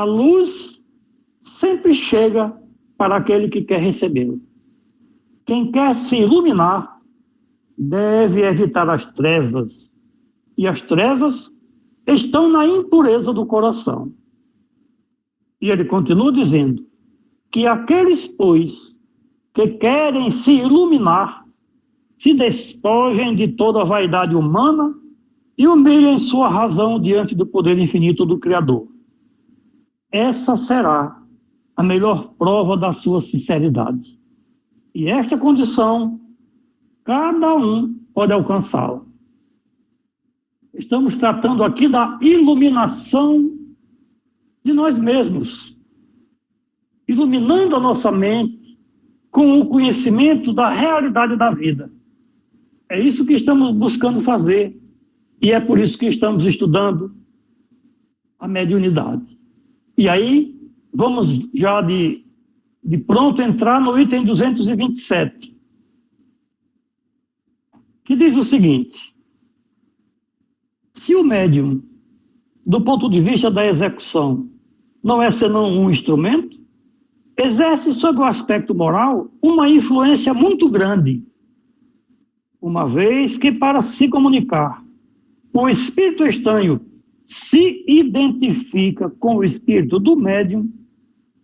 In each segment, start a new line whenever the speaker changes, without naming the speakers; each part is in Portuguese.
A luz sempre chega para aquele que quer recebê-la. Quem quer se iluminar deve evitar as trevas, e as trevas estão na impureza do coração. E ele continua dizendo que aqueles, pois, que querem se iluminar, se despojem de toda a vaidade humana e humilhem sua razão diante do poder infinito do Criador. Essa será a melhor prova da sua sinceridade. E esta condição, cada um pode alcançá-la. Estamos tratando aqui da iluminação de nós mesmos, iluminando a nossa mente com o conhecimento da realidade da vida. É isso que estamos buscando fazer, e é por isso que estamos estudando a mediunidade. E aí, vamos já de pronto entrar no item 227, que diz o seguinte: se o médium, do ponto de vista da execução, não é senão um instrumento, exerce sobre o aspecto moral uma influência muito grande, uma vez que, para se comunicar, o espírito estranho se identifica com o espírito do médium.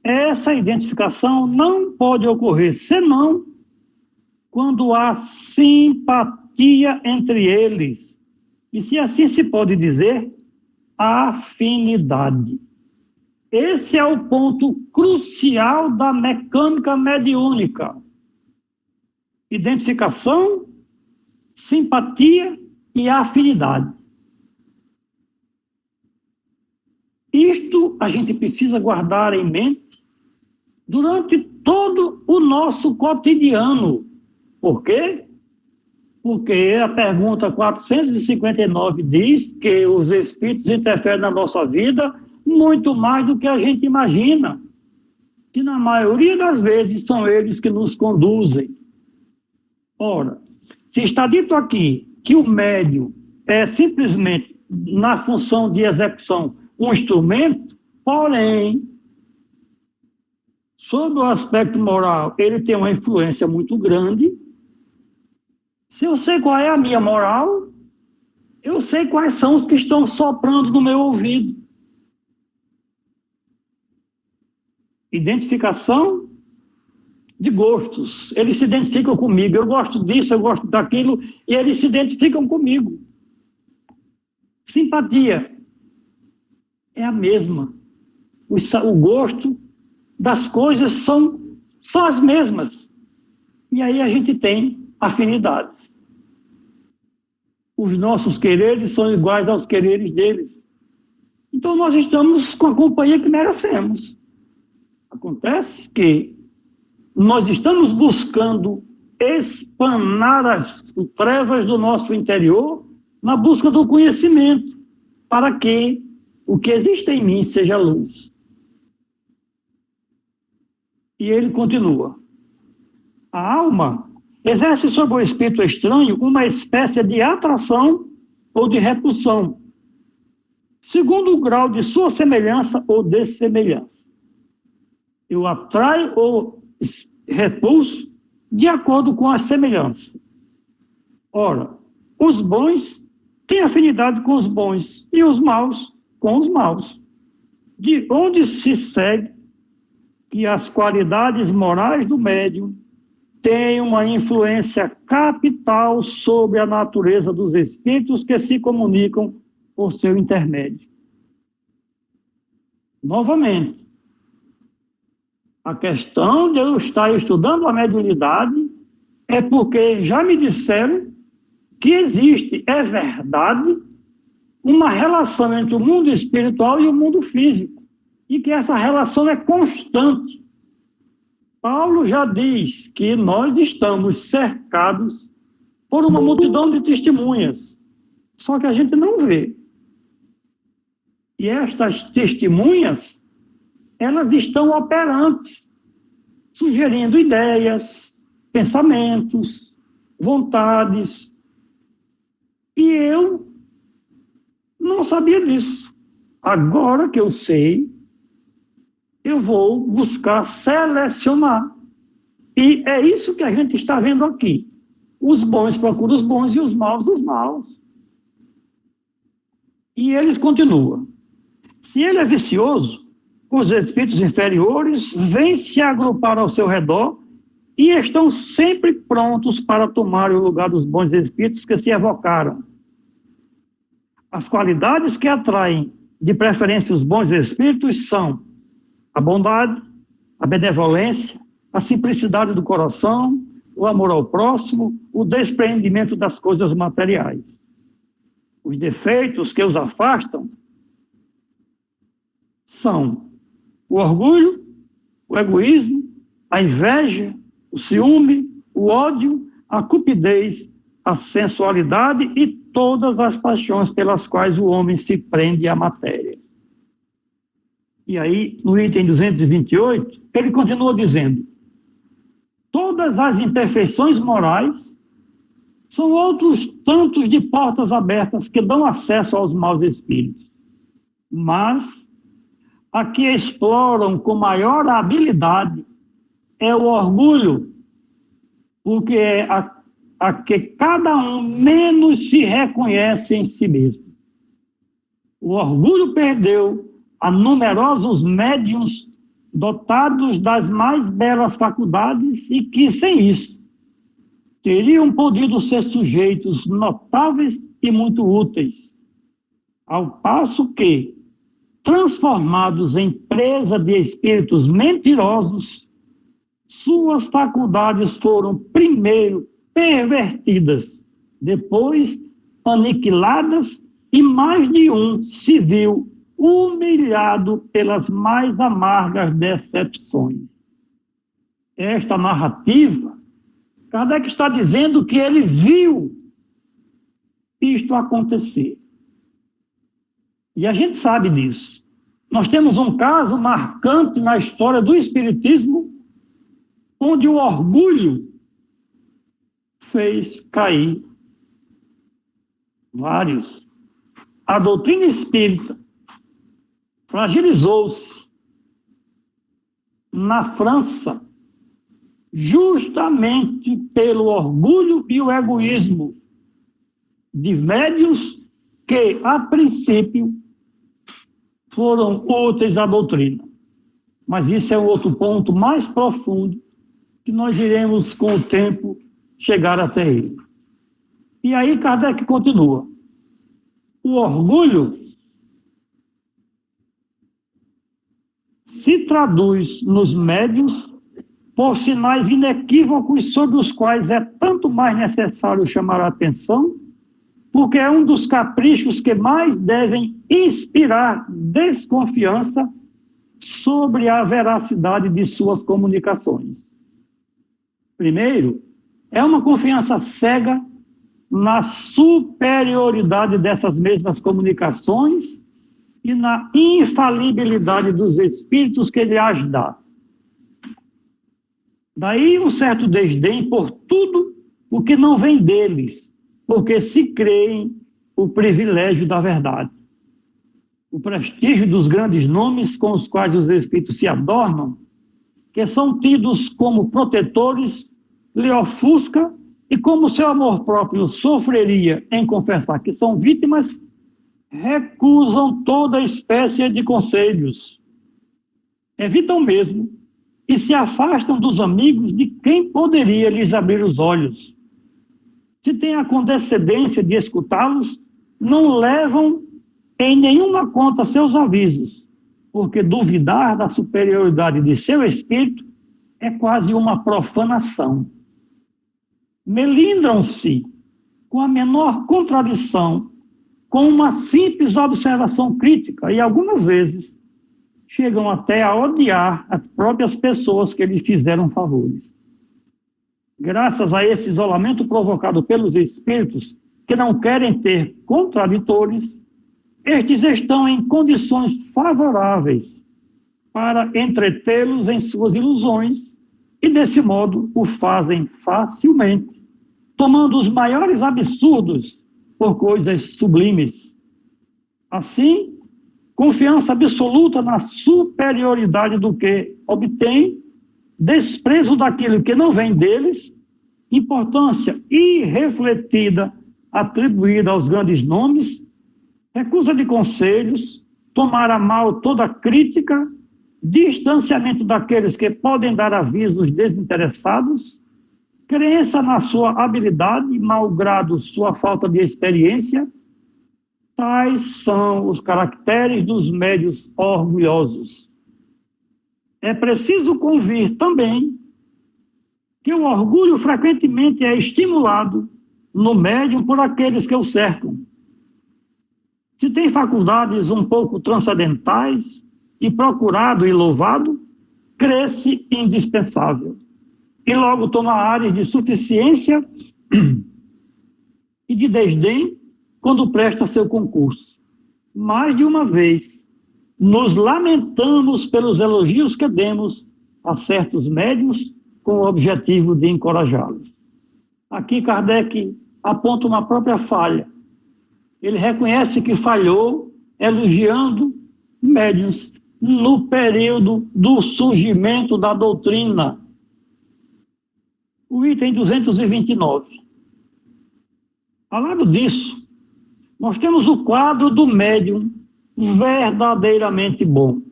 Essa identificação não pode ocorrer senão quando há simpatia entre eles, e, se assim se pode dizer, afinidade. Esse é o ponto crucial da mecânica mediúnica. Identificação, simpatia e afinidade. Isto a gente precisa guardar em mente durante todo o nosso cotidiano. Por quê? Porque a pergunta 459 diz que os espíritos interferem na nossa vida muito mais do que a gente imagina, que na maioria das vezes são eles que nos conduzem. Ora, se está dito aqui que o médium é simplesmente, na função de execução, um instrumento, porém, sob o aspecto moral, ele tem uma influência muito grande. Se eu sei qual é a minha moral, eu sei quais são os que estão soprando no meu ouvido. Identificação de gostos. Eles se identificam comigo. Eu gosto disso, eu gosto daquilo, e eles se identificam comigo. Simpatia é a mesma. O gosto das coisas são as mesmas. E aí a gente tem afinidades. Os nossos quereres são iguais aos quereres deles. Então nós estamos com a companhia que merecemos. Acontece que nós estamos buscando espanar as trevas do nosso interior na busca do conhecimento, para que o que existe em mim seja luz. E ele continua: a alma exerce sobre o espírito estranho uma espécie de atração ou de repulsão, segundo o grau de sua semelhança ou dessemelhança. Eu atraio ou repulso de acordo com a semelhança. Ora, os bons têm afinidade com os bons e os maus com os maus. De onde se segue que as qualidades morais do médium têm uma influência capital sobre a natureza dos espíritos que se comunicam por seu intermédio. Novamente, a questão de eu estar estudando a mediunidade é porque já me disseram que existe, é verdade, uma relação entre o mundo espiritual e o mundo físico, e que essa relação é constante. Paulo já diz que nós estamos cercados por uma multidão de testemunhas, só que a gente não vê. E estas testemunhas, elas estão operantes, sugerindo ideias, pensamentos, vontades. E eu não sabia disso. Agora que eu sei, eu vou buscar selecionar. E é isso que a gente está vendo aqui. Os bons procuram os bons e os maus, os maus. E eles continuam. Se ele é vicioso, os espíritos inferiores vêm se agrupar ao seu redor e estão sempre prontos para tomar o lugar dos bons espíritos que se evocaram. As qualidades que atraem de preferência os bons espíritos são a bondade, a benevolência, a simplicidade do coração, o amor ao próximo, o despreendimento das coisas materiais. Os defeitos que os afastam são o orgulho, o egoísmo, a inveja, o ciúme, o ódio, a cupidez, a sensualidade e todas as paixões pelas quais o homem se prende à matéria. E aí, no item 228, ele continua dizendo: todas as imperfeições morais são outros tantos de portas abertas que dão acesso aos maus espíritos. Mas a que exploram com maior habilidade é o orgulho, porque é a que cada um menos se reconhece em si mesmo. O orgulho perdeu a numerosos médiuns dotados das mais belas faculdades e que, sem isso, teriam podido ser sujeitos notáveis e muito úteis, ao passo que, transformados em presa de espíritos mentirosos, suas faculdades foram primeiro pervertidas, depois aniquiladas, e mais de um se viu humilhado pelas mais amargas decepções. Esta narrativa, Kardec está dizendo que ele viu isto acontecer. E a gente sabe disso. Nós temos um caso marcante na história do Espiritismo, onde o orgulho fez cair vários. A doutrina espírita fragilizou-se na França justamente pelo orgulho e o egoísmo de médiuns que, a princípio, foram úteis à doutrina. Mas isso é um outro ponto mais profundo que nós iremos, com o tempo, chegar até ele. E aí Kardec continua. O orgulho se traduz nos médiuns por sinais inequívocos sobre os quais é tanto mais necessário chamar a atenção, porque é um dos caprichos que mais devem inspirar desconfiança sobre a veracidade de suas comunicações. Primeiro, é uma confiança cega na superioridade dessas mesmas comunicações e na infalibilidade dos espíritos que ele as dá. Daí um certo desdém por tudo o que não vem deles, porque se creem o privilégio da verdade. O prestígio dos grandes nomes com os quais os espíritos se adornam, que são tidos como protetores, lhe ofusca, e como seu amor próprio sofreria em confessar que são vítimas, recusam toda espécie de conselhos. Evitam mesmo e se afastam dos amigos de quem poderia lhes abrir os olhos. Se têm a condescendência de escutá-los, não levam em nenhuma conta seus avisos, porque duvidar da superioridade de seu espírito é quase uma profanação. Melindram-se com a menor contradição, com uma simples observação crítica, e algumas vezes chegam até a odiar as próprias pessoas que lhes fizeram favores. Graças a esse isolamento provocado pelos espíritos, que não querem ter contraditores, estes estão em condições favoráveis para entretê-los em suas ilusões e, desse modo, o fazem facilmente, tomando os maiores absurdos por coisas sublimes. Assim, confiança absoluta na superioridade do que obtém, desprezo daquilo que não vem deles, importância irrefletida atribuída aos grandes nomes, recusa de conselhos, tomar a mal toda crítica, distanciamento daqueles que podem dar avisos desinteressados, crença na sua habilidade, malgrado sua falta de experiência. Tais são os caracteres dos médios orgulhosos. É preciso convir também que o orgulho frequentemente é estimulado no médium por aqueles que o cercam. Se tem faculdades um pouco transcendentais e procurado e louvado, cresce indispensável. E logo toma áreas de suficiência e de desdém quando presta seu concurso. Mais de uma vez, nos lamentamos pelos elogios que demos a certos médiuns com o objetivo de encorajá-los. Aqui Kardec aponta uma própria falha. Ele reconhece que falhou elogiando médiuns no período do surgimento da doutrina. O item 229. Ao lado disso, nós temos o quadro do médium verdadeiramente bom,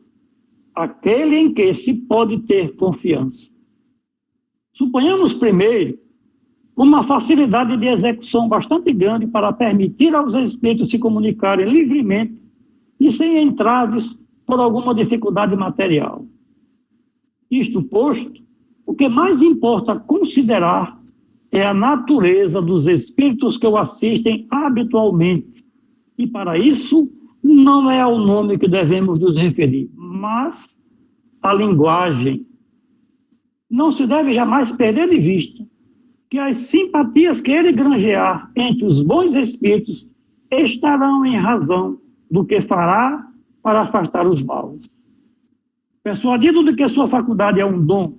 aquele em que se pode ter confiança. Suponhamos primeiro uma facilidade de execução bastante grande para permitir aos espíritos se comunicarem livremente e sem entraves por alguma dificuldade material. Isto posto, o que mais importa considerar é a natureza dos espíritos que o assistem habitualmente. E para isso, não é ao nome que devemos nos referir, mas à linguagem. Não se deve jamais perder de vista que as simpatias que ele granjear entre os bons espíritos estarão em razão do que fará para afastar os maus. Persuadido de que sua faculdade é um dom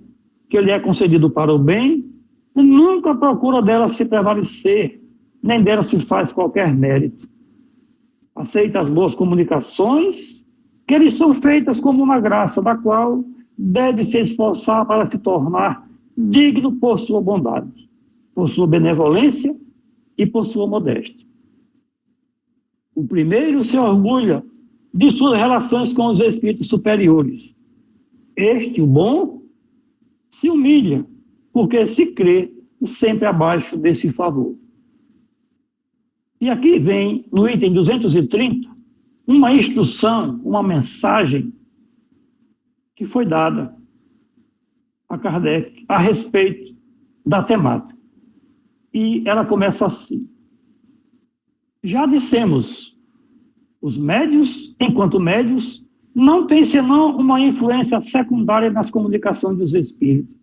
que lhe é concedido para o bem, nunca procura dela se prevalecer, nem dela se faz qualquer mérito. Aceita as boas comunicações, que lhe são feitas como uma graça, da qual deve se esforçar para se tornar digno por sua bondade, por sua benevolência e por sua modéstia. O primeiro se orgulha de suas relações com os espíritos superiores. Este, o bom, se humilha, porque se crê sempre abaixo desse favor. E aqui vem, no item 230, uma instrução, uma mensagem que foi dada a Kardec a respeito da temática. E ela começa assim. Já dissemos, os médios, enquanto médios, não têm senão uma influência secundária nas comunicações dos espíritos.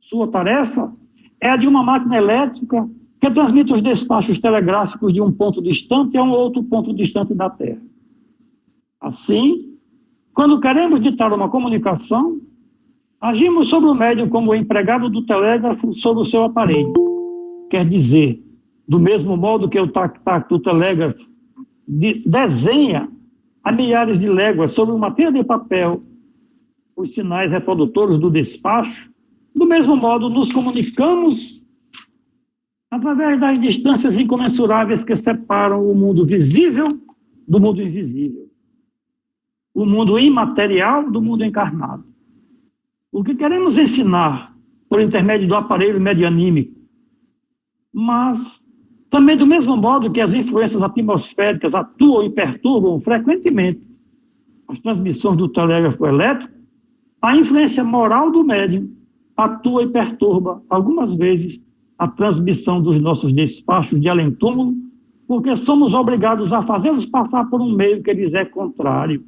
Sua tarefa é a de uma máquina elétrica que transmite os despachos telegráficos de um ponto distante a um outro ponto distante da Terra. Assim, quando queremos ditar uma comunicação, agimos sobre o médium como o empregado do telégrafo sobre o seu aparelho. Quer dizer, do mesmo modo que o tac-tac do telégrafo desenha a milhares de léguas sobre uma tela de papel os sinais reprodutores do despacho, do mesmo modo nos comunicamos através das distâncias incomensuráveis que separam o mundo visível do mundo invisível, o mundo imaterial do mundo encarnado. O que queremos ensinar por intermédio do aparelho medianímico, mas também do mesmo modo que as influências atmosféricas atuam e perturbam frequentemente as transmissões do telégrafo elétrico, a influência moral do médium atua e perturba, algumas vezes, a transmissão dos nossos despachos de além-túmulo, porque somos obrigados a fazê-los passar por um meio que lhes é contrário.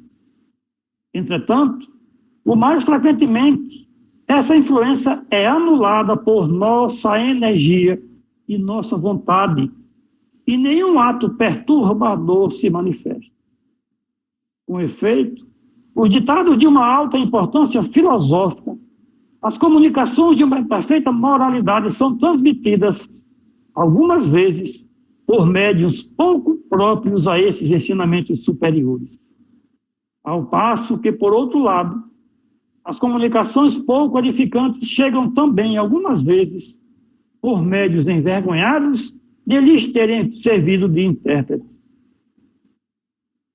Entretanto, o mais frequentemente, essa influência é anulada por nossa energia e nossa vontade, e nenhum ato perturbador se manifesta. Com efeito, os ditados de uma alta importância filosófica, as comunicações de uma perfeita moralidade são transmitidas, algumas vezes, por médiuns pouco próprios a esses ensinamentos superiores. Ao passo que, por outro lado, as comunicações pouco edificantes chegam também, algumas vezes, por médios envergonhados de lhes terem servido de intérpretes.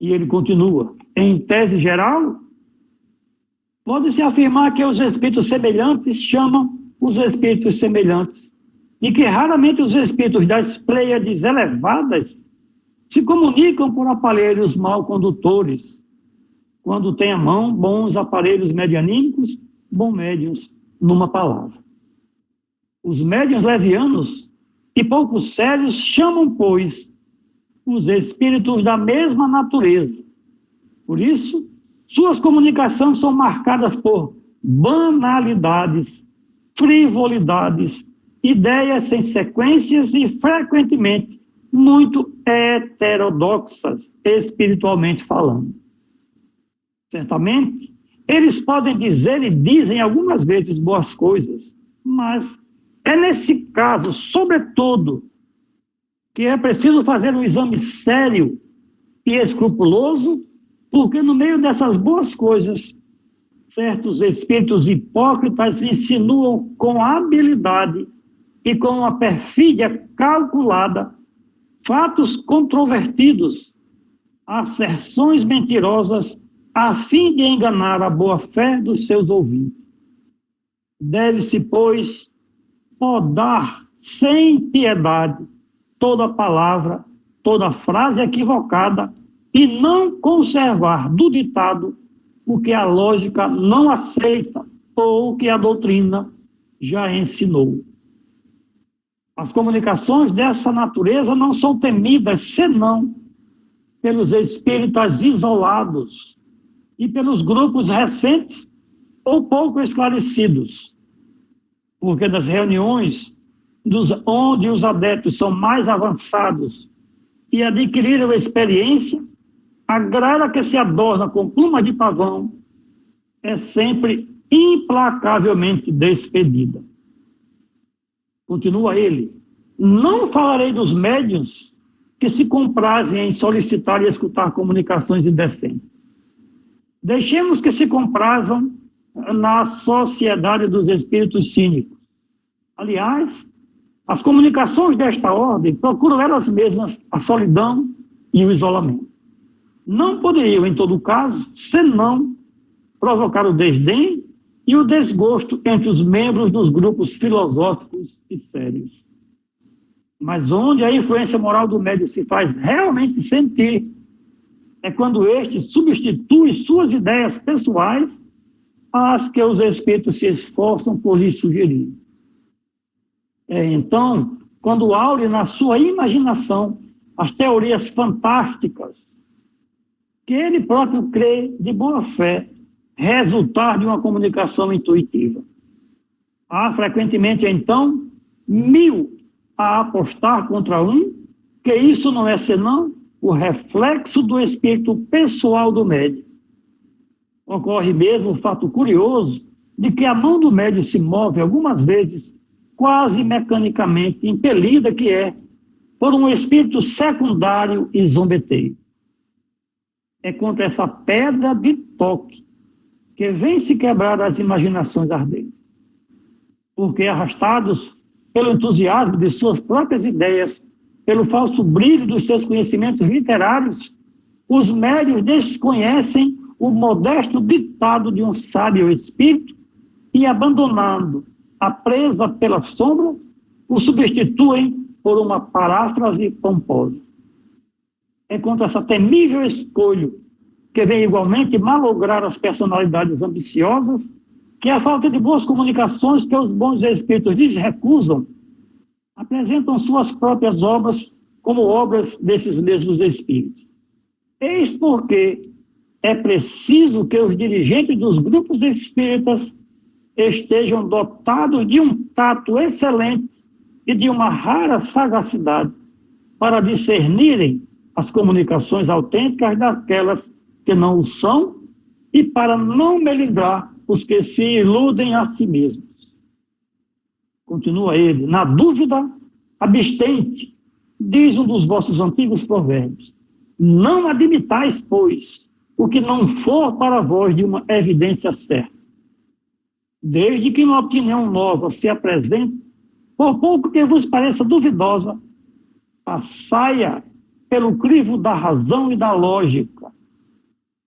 E ele continua, em tese geral, pode-se afirmar que os espíritos semelhantes chamam os espíritos semelhantes, e que raramente os espíritos das pleiades elevadas se comunicam por aparelhos mal condutores, quando tem à mão bons aparelhos medianímicos, bons médiuns, numa palavra. Os médiuns levianos e pouco sérios chamam, pois, os espíritos da mesma natureza. Por isso, suas comunicações são marcadas por banalidades, frivolidades, ideias sem sequências e, frequentemente, muito heterodoxas, espiritualmente falando. Certamente, eles podem dizer e dizem algumas vezes boas coisas, mas é nesse caso, sobretudo, que é preciso fazer um exame sério e escrupuloso, porque no meio dessas boas coisas, certos espíritos hipócritas insinuam com habilidade e com uma perfídia calculada fatos controvertidos, asserções mentirosas, a fim de enganar a boa-fé dos seus ouvintes. Deve-se, pois, podar sem piedade toda palavra, toda frase equivocada e não conservar do ditado o que a lógica não aceita ou o que a doutrina já ensinou. As comunicações dessa natureza não são temidas senão pelos espíritas isolados e pelos grupos recentes ou pouco esclarecidos, porque nas reuniões onde os adeptos são mais avançados e adquiriram experiência, a gralha que se adorna com pluma de pavão é sempre implacavelmente despedida. Continua ele, não falarei dos médiuns que se comprazem em solicitar e escutar comunicações indecentes. Deixemos que se comprazam na sociedade dos espíritos cínicos. Aliás, as comunicações desta ordem procuram elas mesmas a solidão e o isolamento. Não poderiam, em todo caso, senão provocar o desdém e o desgosto entre os membros dos grupos filosóficos e sérios. Mas onde a influência moral do médium se faz realmente sentir é quando este substitui suas ideias pessoais às que os espíritos se esforçam por lhe sugerir. Então, quando aure na sua imaginação as teorias fantásticas que ele próprio crê de boa fé resultar de uma comunicação intuitiva. Há frequentemente, então, 1000 a apostar contra um, que isso não é senão o reflexo do espírito pessoal do médium. Ocorre mesmo o fato curioso de que a mão do médium se move algumas vezes quase mecanicamente, impelida que é por um espírito secundário e zombeteiro. É contra essa pedra de toque que vem se quebrar as imaginações ardentes. Porque arrastados pelo entusiasmo de suas próprias ideias, pelo falso brilho dos seus conhecimentos literários, os médiuns desconhecem o modesto ditado de um sábio espírito e, abandonando a presa pela sombra, o substituem por uma paráfrase pomposa. É contra essa temível escolha, que vem igualmente malograr as personalidades ambiciosas, que a falta de boas comunicações que os bons espíritos lhes recusam, apresentam suas próprias obras como obras desses mesmos espíritos. Eis porque é preciso que os dirigentes dos grupos espíritas estejam dotados de um tato excelente e de uma rara sagacidade para discernirem as comunicações autênticas daquelas que não o são e para não melindrar os que se iludem a si mesmos. Continua ele, na dúvida, abstente, diz um dos vossos antigos provérbios. Não admitais, pois, o que não for para vós de uma evidência certa. Desde que uma opinião nova se apresente, por pouco que vos pareça duvidosa, passaia pelo crivo da razão e da lógica.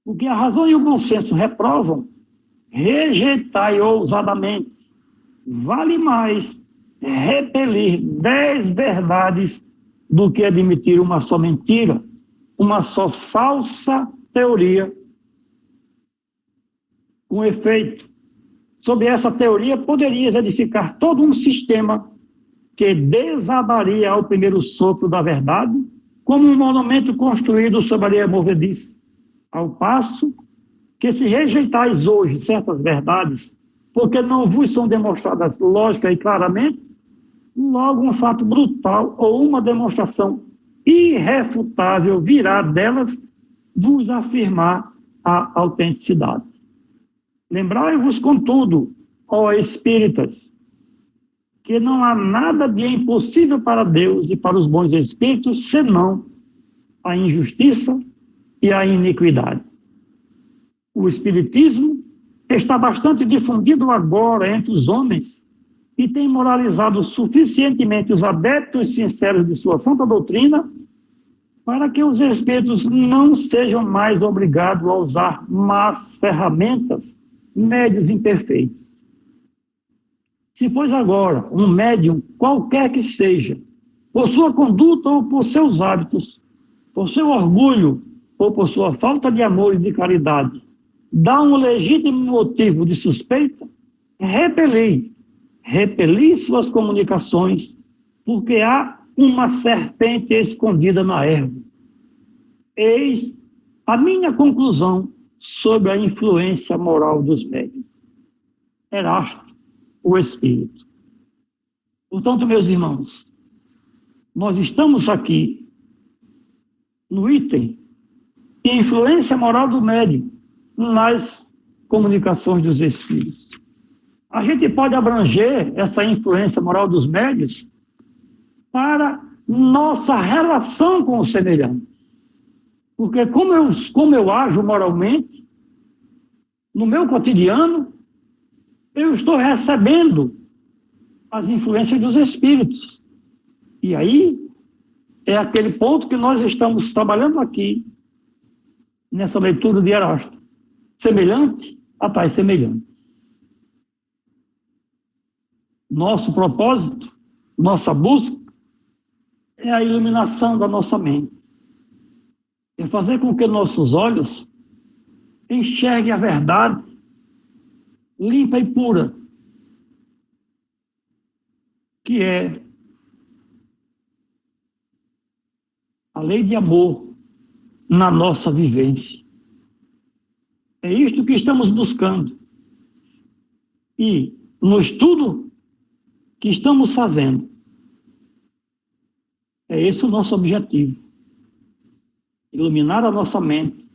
O que a razão e o bom senso reprovam, rejeitai ousadamente. Vale mais repelir 10 verdades do que admitir uma só mentira, uma só falsa teoria. Com efeito, sob essa teoria poderias edificar todo um sistema que desabaria ao primeiro sopro da verdade, como um monumento construído sobre areia movediça. Ao passo que, se rejeitais hoje certas verdades, porque não vos são demonstradas lógica e claramente, logo um fato brutal ou uma demonstração irrefutável virá delas vos afirmar a autenticidade. Lembrai-vos, contudo, ó espíritas, que não há nada de impossível para Deus e para os bons espíritos, senão a injustiça e a iniquidade. O espiritismo está bastante difundido agora entre os homens e tem moralizado suficientemente os adeptos sinceros de sua santa doutrina para que os espíritos não sejam mais obrigados a usar más ferramentas, médios imperfeitos. Se, pois, agora, um médium, qualquer que seja, por sua conduta ou por seus hábitos, por seu orgulho ou por sua falta de amor e de caridade, dá um legítimo motivo de suspeita, repeli suas comunicações, porque há uma serpente escondida na erva. Eis a minha conclusão sobre a influência moral dos médiuns. Erasto, o Espírito. Portanto, meus irmãos, nós estamos aqui no item influência moral do médium nas comunicações dos espíritos. A gente pode abranger essa influência moral dos médiuns para nossa relação com o semelhante. Porque como eu ajo moralmente, no meu cotidiano, eu estou recebendo as influências dos espíritos. E aí é aquele ponto que nós estamos trabalhando aqui, nessa leitura de Erasto. Semelhante atrai semelhante. Nosso propósito, nossa busca, é a iluminação da nossa mente. É fazer com que nossos olhos enxerguem a verdade limpa e pura, que é a lei de amor na nossa vivência. É isto que estamos buscando. E no estudo que estamos fazendo, é esse o nosso objetivo. Iluminar a nossa mente,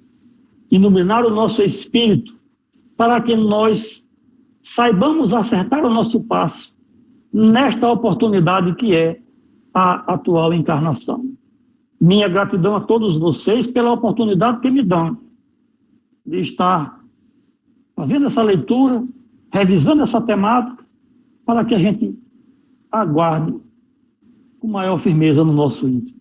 iluminar o nosso espírito, para que nós saibamos acertar o nosso passo nesta oportunidade que é a atual encarnação. Minha gratidão a todos vocês pela oportunidade que me dão de estar fazendo essa leitura, revisando essa temática, para que a gente aguarde com maior firmeza no nosso íntimo.